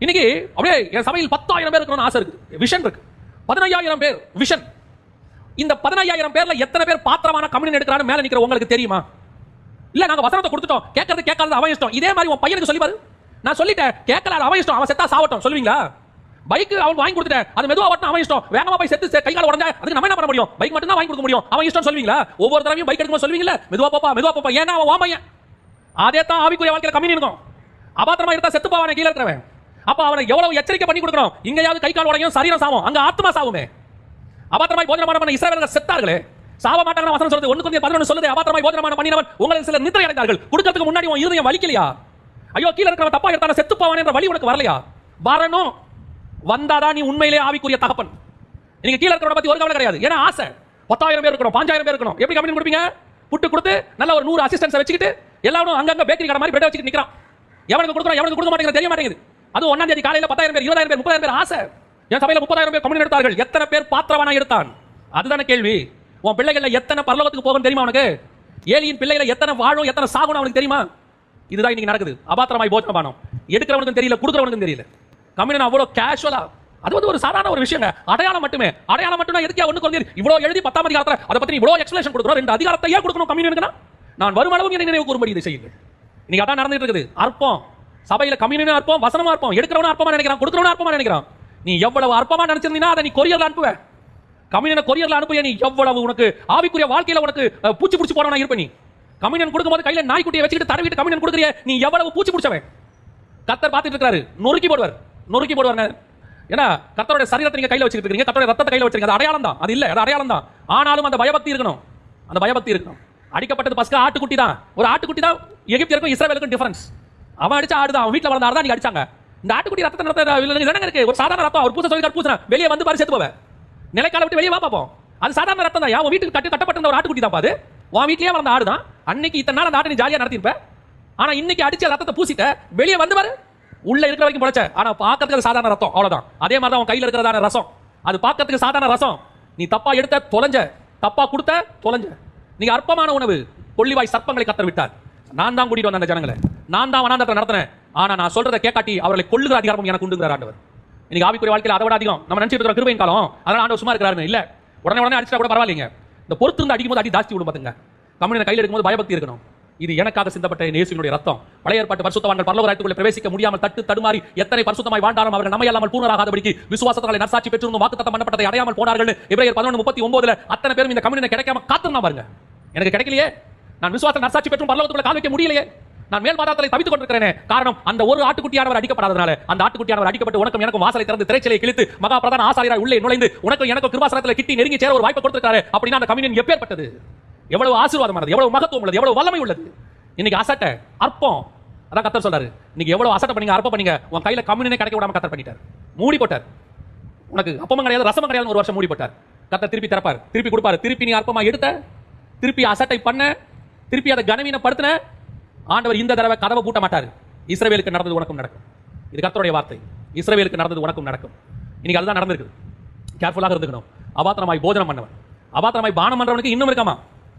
இன்னைக்கு அப்படியே என் சபையில் 10,000 பேர் இருக்கணும்னு ஆசை இருக்கு, விஷன் இருக்கு. 15,000 பேர் விஷன். இந்த 15,000 பேர்ல எத்தனை பேர் பாத்திரமான கம்யூனியன் எடுக்கிறான்னு மேல நிக்கிற உங்களுக்கு தெரியுமா? இல்ல நாங்க வசனத்தை கொடுத்துட்டோம், கேட்கறது கேட்காதது அவன் இஷ்டம். இதே மாதிரி உன் பையனுக்கு சொல்லி பாரு. நான் சொல்லிட்டேன், கேட்கல அவன் இஷ்டம், அவன் செத்தா சாவட்டும் சொல்லுவீங்களா? பைக் அவன் வாங்கி கொடுத்துட்டேன், அது மெதுவா வரட்டும் அவன் இஷ்டம், வேகமா போய் செத்து கை கால் உடைஞ்சா அதுக்கு நம்ம என்ன பண்ண முடியும்? பைக் மட்டும் தான் வாங்கி கொடுக்க முடியும், அவன் இஷ்டம் சொல்லுவீங்களா? ஒவ்வொரு தடவையும் பைக் எடுக்கும்போது சொல்லுவீங்களா மெதுவா பாப்பா, ஏன்னா அவன் வா பையன். அதே தான் ஆவிக்குரிய வாழ்க்கையில கம்யூனியன் இருக்கும். அபாத்திரமா இருந்தா செத்து போவானே கீழே இருக்கிறவன். அப்ப அவனை எவ்வளவு எச்சரிக்கை பண்ணி கொடுக்கணும். இங்கயாவது கை கால் உடையும், சரீரம் சாவும், அங்க ஆத்மா சாவுமே. அபாத்திரமாய் போஜனமான பண்ண இஸ்ரவேலர்கள் செத்தார்களே, சாவ மாட்டாங்க. வசனம் சொல்றது 1 Corinthians 11 சொல்லுது, அபாத்திரமாய் போஜனமான பண்ணினவன் உங்களுக்கு சிலர் நித்திரை அடைந்தார்கள். கொடுக்கிறதுக்கு முன்னாடி உன் இருதயம் வலிக்கலையா? ஐயோ கீழ இருக்கிறவன் தப்பா எடுத்தான செத்து போவானே என்ற வலி உனக்கு வரலையா? வரணும். வந்தாதான் நீ உண்மையிலே ஆவிக்குரிய தகப்பன். நீங்க கீழ இருக்கிறவன பத்தி ஒரு கவலை கிடையாது. ஏன்னா ஆசை 10,000 பேர் இருக்கணும், 5,000 பேர் இருக்கணும். எப்படி கம்யூனியன் கொடுப்பீங்க? புட்டு கொடுத்து நல்ல ஒரு 100 அசிஸ்டன்ஸ் வச்சுக்கிட்டு எல்லாரும் அங்கங்க பேக்கரி கடை மாதிரி பிரெட் வச்சுக்கிட்டு நிக்கிறான். எவனுக்கு கொடுக்குறோம் எவனுக்கு கொடுக்க மாட்டேங்குது தெரிய மாட்டேங்குது. அது 1ஆம் தேதி காலையில 10,000 பேர், 20,000 பேர், 30,000 பேர் ஆசை. என் சபையில 30,000 பேர் கம்யூனியன் எடுத்தார்கள். எத்தனை பேர் பாத்திரவானா எடுத்தான்? அதுதானே கேள்வி. உன் பிள்ளைகள் எத்தனை பரலோகத்துக்கு போகும் தெரியுமா உனக்கு? ஏலியின் பிள்ளைகளை எத்தனை வாழும் எத்தனை சாகும் அவனுக்கு தெரியுமா? இதுதான் இன்னைக்கு நடக்குது. அபாத்திரமாய் போஜனபானம் எடுக்கிறவனுக்கும் தெரியல, கொடுக்கிறவனுக்கும் தெரியல. கம்யூனியன் அவ்வளவு கேஷுவலா, அது வந்து ஒரு சாதாரண ஒரு விஷயங்க. அடையாளம் மட்டுமே. அடையாளம் மட்டும்னா எதுக்கு 1 Corinthians இவ்வளவு எழுதி 10ஆம் அதிகாரத்துல அதை பத்தி இவ்வளவு எக்ஸ்பிளேஷன் கொடுக்கிறோம். 2 அதிகாரத்தை ஏன் கொடுக்கணும் கம்யூனியனுக்குனா? நான் வருமளவும் என்னை நினைவு கூறும்படி இதை செய்யுங்கள். இன்னைக்கு அதான் நடந்துட்டு இருக்குது. அற்பம் சபையில கம்யூனியன் அற்பம், வசனமா அற்பம். எடுக்கிறவன அற்பமா நினைக்கிறான், கொடுக்கிறவன அற்பமா நினைக்கிறான். நீ எவ்வளவு அற்பமா நினைச்சிருந்தீனா அதை நீ கொரியர்ல அனுப்புவ. கம்யூனியனை கொரியர்ல அனுப்புய நீ எவ்வளவு உனக்கு ஆவிக்குரிய வாழ்க்கையில உனக்கு பூச்சி புடிச்சு போறவனா இருப்ப. நீ கம்யூனியன் கொடுக்கும்போது கையில நாய்க்குட்டியை வச்சுக்கிட்டு தடவிட்டு கம்யூனியன் கொடுக்குறிய, நீ எவ்வளவு பூச்சி புடிச்சவன். கர்த்தர் பார்த்துட்டு இருக்காரு, நொறுக்கி போடுவார். ஏன்னா கர்த்தருடைய சரீரத்தை நீங்க கையில வச்சுக்கிட்டு இருக்கீங்க, கர்த்தருடைய ரத்தத்தை கையில வச்சிருக்கீங்க. அது அடையாளம் தான், அது இல்ல, அது அடையாளம் தான். ஆனாலும் அந்த பயபக்தி இருக்கணும், அந்த பயபக்தி இருக்கணும். அடிக்கப்பட்டது பஸ்கா ஆட்டுக்குட்டி தான். ஒரு ஆட்டுக்குட்டி தான் எகிப்தியருக்கும் இஸ்ரவேலுக்கும் டிஃபரன்ஸ். அவன் அடிச்ச ஆடு தான், அவன் வீட்டில் வளர்ந்த ஆடு தான் நீங்க அடிச்சாங்க. இந்த ஆட்டுக்குட்டி ரத்தத்தை இருக்கு, ஒரு சாதாரண ரத்தம். அவர் பூச சொல்லி பூசினா வெளியே வந்து பாரு செத்து போவேன். நிலைக்கால விட்டு வெளியே வா பார்ப்போம். அது சாதாரண ரத்தம் தான். உன் வீட்டுக்கு கட்டப்பட்ட ஒரு ஆட்டுக்குட்டி தான் பாது. உன் வீட்லயே வளர்ந்த ஆடு தான். அன்னைக்கு இத்தனை நாள் அந்த ஆட்டை நீ ஜாலியா நடத்திருப்ப. ஆனா இன்னைக்கு அடிச்ச ரத்தத்தை பூசிட்ட வெளியே வந்து பாரு, உள்ள இருக்கிற வரைக்கும் பழச்ச. ஆனா பாக்கிறதுக்கு சாதாரண ரத்தம், அவ்வளவுதான். அதே மாதிரி தான் உன் கையில இருக்கிறதான ரசம், அது பாக்கிறதுக்கு சாதாரண ரசம். நீ தப்பா எடுத்த தொலைஞ்ச, தப்பா கொடுத்த தொலைஞ்ச. நீங்க அற்பமான உணவு, கொள்ளிவாய் சர்ப்பங்களை கத்தர் விட்டார். நான் தான் கூட்டிட்டு வந்த அந்த ஜனங்களை, நான் தான் வனாந்தரத்தை நடத்தினேன். ஆனா நான் சொல்றதை கேட்காட்டி அவர்களை கொல்லுகிற அதிகாரம் எனக்கு உண்டுங்கிறார் ஆண்டவர். இன்னைக்கு ஆவிக்குரிய வாழ்க்கையில் அதை விட அதிகம் நம்ம நினைச்சிட்டு இருக்கிற கிருபையின் காலம். அதனால ஆண்டவர் சும்மா இருக்கிறாரு இல்ல. உடனே அடிச்சா கூட பரவாயில்லைங்க. இந்த பொறுத்து இருந்து அடிக்கும் போது அடி ஜாஸ்தி விடும் பாத்துங்க. கம்யூனியனை கையில் எடுக்கும்போது பயபக்தி இருக்கணும். இது எனக்காக சிந்தப்பட்ட இயேசுவினுடைய ரத்தம். பழைய ஏற்பாட்டு பரிசுத்தவான்கள் பரலோக ராஜ்யத்துக்குள்ளே பிரவேசிக்க முடியாமல் தடுமாறி எத்தனை பரிசுத்தமாய் வாழ்ந்தாலும் அவர்கள் நம்மை அல்லாமல் பூரணராகாதபடிக்கு விசுவாசத்தாலே நற்சாட்சி பெற்றிருந்தும் வாக்குத்தத்தம் பண்ணப்பட்டதை அடையாமல் போனார்கள். எபிரேயர் 11:39 அத்தனை பேரும் இந்த கம்யூனியனை கிடைக்காம காத்துனா பாருங்க. எனக்கு கிடைக்கலையே, நான் விசுவாச நற்சாட்சி பெற்றும் பரலோகத்துக்குள்ள கால் வைக்க முடியலையே, நான் மேல் பாதாளத்தை தவித்துக் கொண்டிருக்கிறேன். காரணம் அந்த ஒரு ஆட்டுக்குட்டியானவர் அடிக்கப்படாதனால. அந்த ஆட்டுக்குட்டியானவர் அடிக்கப்பட்டு உனக்கும் எனக்கும் வாசலை திறந்து திரைச்சலை கிழித்து மகா பிரதான ஆசாரியராய் உள்ளே நுழைந்து உனக்கும் எனக்கும் கிருபாசனத்தில் கிட்டி நெருங்கி சேர ஒரு வாய்ப்பு கொடுத்திருக்காரு. அப்படின்னா அந்த கம்யூனியன் எப்பேற்பட்டது, எவ்வளவு ஆசீர்வாதமானது, எவ்வளவு மகத்துவம் உள்ளது, எவ்வளவு வல்லமை உள்ளது. இன்னைக்கு அசட்டை அற்பம். அதான் கர்த்தர் சொல்றாரு, நீங்க எவ்வளவு அசட்டை பண்ணீங்க, அற்பம் பண்ணீங்க, உன் கையில கம்யூனியனை கிடைக்க விடாம கர்த்தர் பண்ணிட்டார், மூடி போட்டார். உனக்கு அப்பமும் கிடையாது ரசமும் கிடையாது, ஒரு வருஷம் மூடி போட்டார். கர்த்தர் திருப்பி திறப்பார், திருப்பி கொடுப்பாரு. திருப்பி நீ அற்பமா எடுத்த, திருப்பி அசட்டை பண்ண, திருப்பி அதை கனவீனப்படுத்தின, ஆண்டவர் இந்த தடவை கதவை பூட்ட மாட்டார். இஸ்ரவேலுக்கு நடந்தது உனக்கும் நடக்கும். இது கர்த்தருடைய வார்த்தை. இஸ்ரவேலுக்கு நடந்தது உனக்கும் நடக்கும். இன்னைக்கு அதுதான் நடந்திருக்கு. கேர்ஃபுல்லாக இருந்துக்கணும். அபாத்திரமாய் போஜனம் பண்ணவன், அபாத்திரமாய் பானம் பண்றவனுக்கு இன்னும் இருக்காமா?